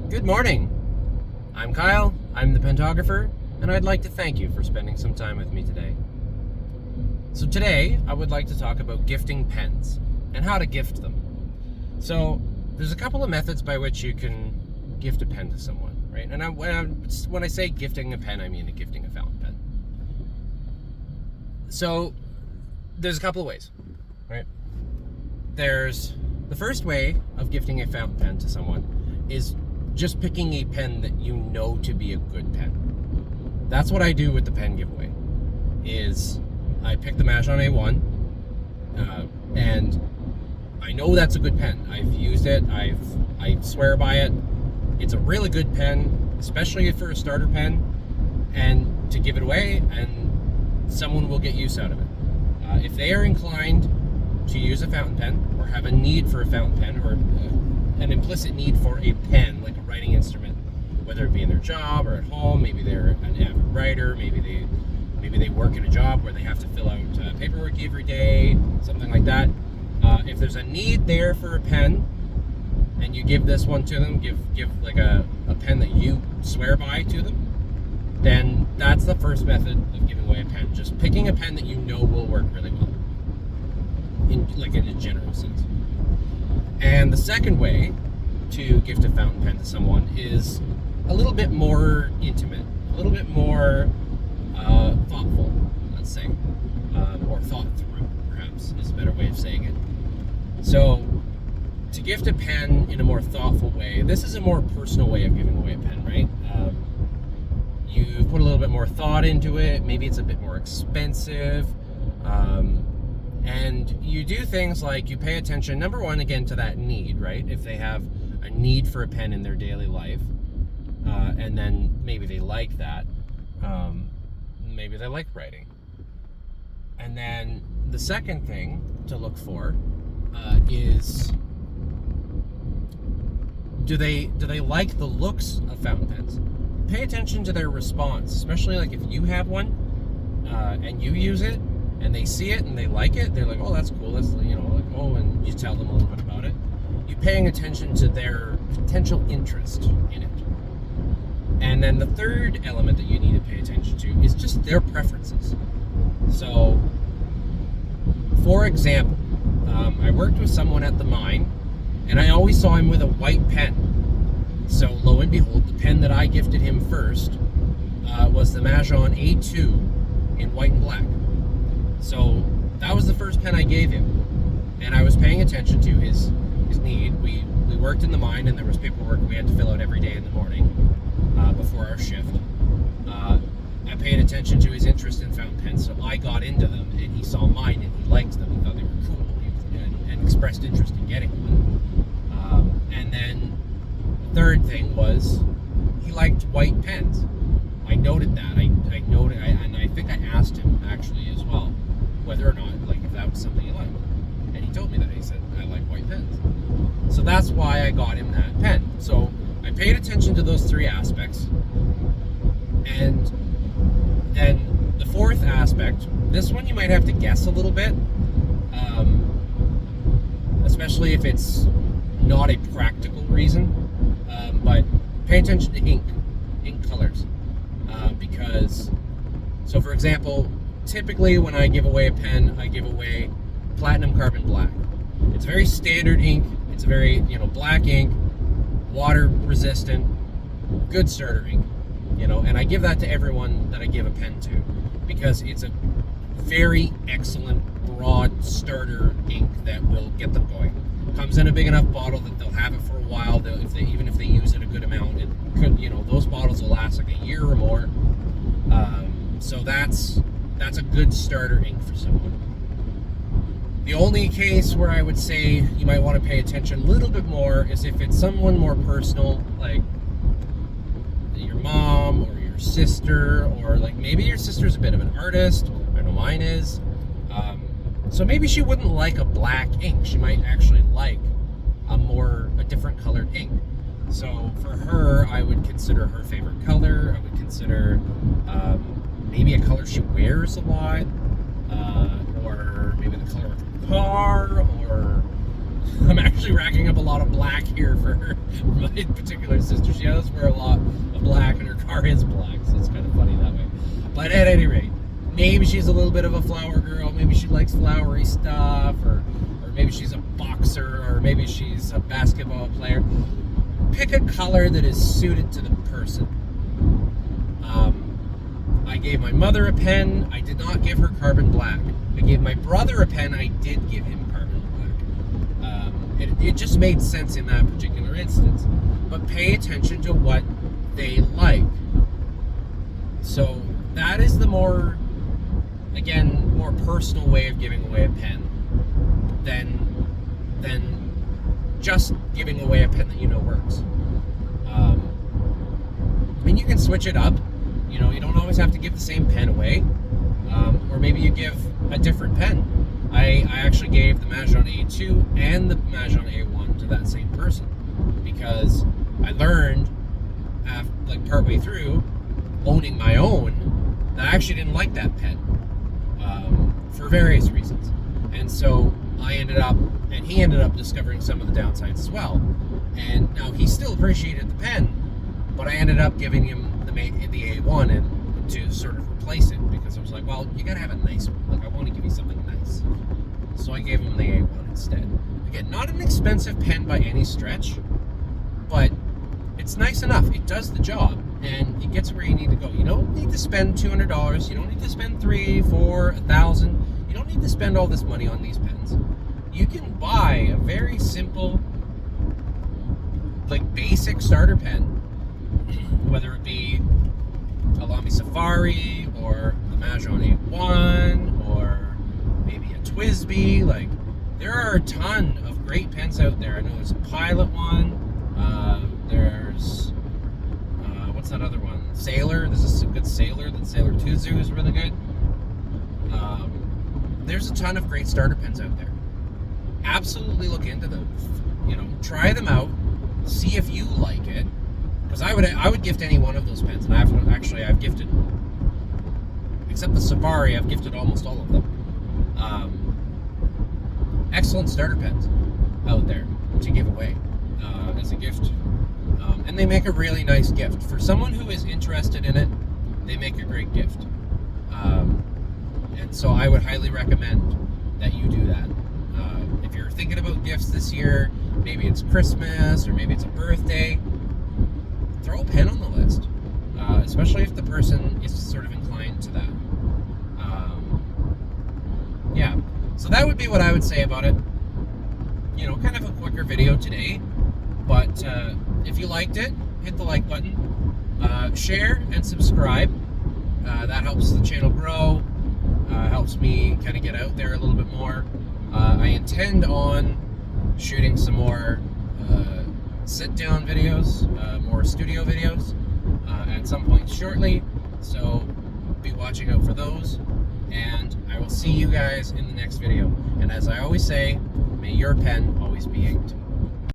Good morning. I'm Kyle, I'm the Pentographer, and I'd like to thank you for spending some time with me today. So today, I would like to talk about gifting pens and how to gift them. So there's a couple of methods by which you can gift a pen to someone, right? And when I say gifting a pen, I mean gifting a fountain pen. So there's a couple of ways, right? There's the first way of gifting a fountain pen to someone is just picking a pen that you know to be a good pen. That's what I do with the pen giveaway. Is I pick the Majon A1, and I know that's a good pen. I've used it. I swear by it. It's a really good pen, especially for a starter pen, and to give it away, and someone will get use out of it. If they are inclined to use a fountain pen or have a need for a fountain pen or an implicit need for a pen, like a writing instrument, whether it be in their job or at home, maybe they're an avid writer, maybe they work in a job where they have to fill out paperwork every day, something like that. If there's a need there for a pen, and you give this one to them, give like a pen that you swear by to them, then that's the first method of giving away a pen. Just picking a pen that you know will work really well, in a general sense. And the second way to gift a fountain pen to someone is a little bit more intimate, a little bit more thoughtful, let's say, or thought through, perhaps, is a better way of saying it. So, to gift a pen in a more thoughtful way, this is a more personal way of giving away a pen, right? You put a little bit more thought into it, maybe it's a bit more expensive, and you do things like you pay attention, number one, again, to that need, right? If they have a need for a pen in their daily life, and then maybe they like that, maybe they like writing. And then the second thing to look for is, do they like the looks of fountain pens? Pay attention to their response, especially like if you have one and you use it, and they see it and they like it, they're like, oh, that's cool, that's, and you tell them a little bit about it. You're paying attention to their potential interest in it. And then the third element that you need to pay attention to is just their preferences. So, for example, I worked with someone at the mine, and I always saw him with a white pen. So, lo and behold, the pen that I gifted him first was the Majon A2 in white and black. So that was the first pen I gave him, and I was paying attention to his need. We worked in the mine, and there was paperwork we had to fill out every day in the morning before our shift. I paid attention to his interest in fountain pens, so I got into them, and he saw mine, and he liked them, and thought they were cool, and expressed interest in getting one. And then the third thing was he liked white pens. I noted that. I noted, and I think I asked him actually as well, whether or not, if that was something he liked. And he told me that. He said, I like white pens. So that's why I got him that pen. So I paid attention to those three aspects. And then the fourth aspect, this one you might have to guess a little bit, especially if it's not a practical reason, but pay attention to ink colors. Because, so for example, typically when I give away a pen, I give away platinum carbon black. It's very standard ink. It's a very, black ink, water resistant, good starter ink, and I give that to everyone that I give a pen to, because it's a very excellent broad starter ink that will get them going. Comes in a big enough bottle that they'll have it for a while. Even if they use it a good amount, it could, those bottles will last like a year or more. So that's a good starter ink for someone. The only case where I would say you might want to pay attention a little bit more is if it's someone more personal, like your mom or your sister, or maybe your sister's a bit of an artist. I know mine is. So maybe she wouldn't like a black ink. She might actually like a different colored ink. So for her, I would consider her favorite color. I would consider maybe a color she wears a lot, or maybe the color of her car, or I'm actually racking up a lot of black here for her, my particular sister. She does wear a lot of black, and her car is black, so it's kind of funny that way. But at any rate, maybe she's a little bit of a flower girl. Maybe she likes flowery stuff, or maybe she's a boxer, or maybe she's a basketball player. Pick a color that is suited to the person. I gave my mother a pen. I did not give her carbon black. I gave my brother a pen. I did give him carbon black. It just made sense in that particular instance. But pay attention to what they like. So that is the more personal way of giving away a pen than just giving away a pen that you know works. I mean, you can switch it up. You know, you don't always have to give the same pen away. Or maybe you give a different pen. I actually gave the Majon A2 and the Majon A1 to that same person because I learned, like partway through owning my own, that I actually didn't like that pen for various reasons. And so he ended up discovering some of the downsides as well. And now he still appreciated the pen, but I ended up giving him the A1 and to sort of replace it because I was like, well, you gotta have a nice one. Like, I want to give you something nice. So I gave him the A1 instead. Again, not an expensive pen by any stretch, but it's nice enough. It does the job, and it gets where you need to go. You don't need to spend $200. You don't need to spend $300, $400, $1,000. You don't need to spend all this money on these pens. You can buy a very simple, like basic starter pen, whether it be a Lamy Safari or the Majon A1 or maybe a TWSBI. Like, there are a ton of great pens out there. I know there's a Pilot one. There's what's that other one? Sailor. There's a good Sailor. The Sailor Tuzu is really good. There's a ton of great starter pens out there. Absolutely look into them. You know, try them out. See if you like it. Because I would gift any one of those pens, and I've gifted, except the Safari, I've gifted almost all of them. Excellent starter pens out there to give away as a gift, and they make a really nice gift for someone who is interested in it. They make a great gift, and so I would highly recommend that you do that. If you're thinking about gifts this year, maybe it's Christmas or maybe it's a birthday, throw a pen on the list, especially if the person is sort of inclined to that. Yeah, so that would be what I would say about it. You know, kind of a quicker video today, but if you liked it, hit the like button, share and subscribe. That helps the channel grow, helps me kind of get out there a little bit more. I intend on shooting some more sit-down videos, more studio videos at some point shortly, so be watching out for those, and I will see you guys in the next video. And as I always say, may your pen always be inked.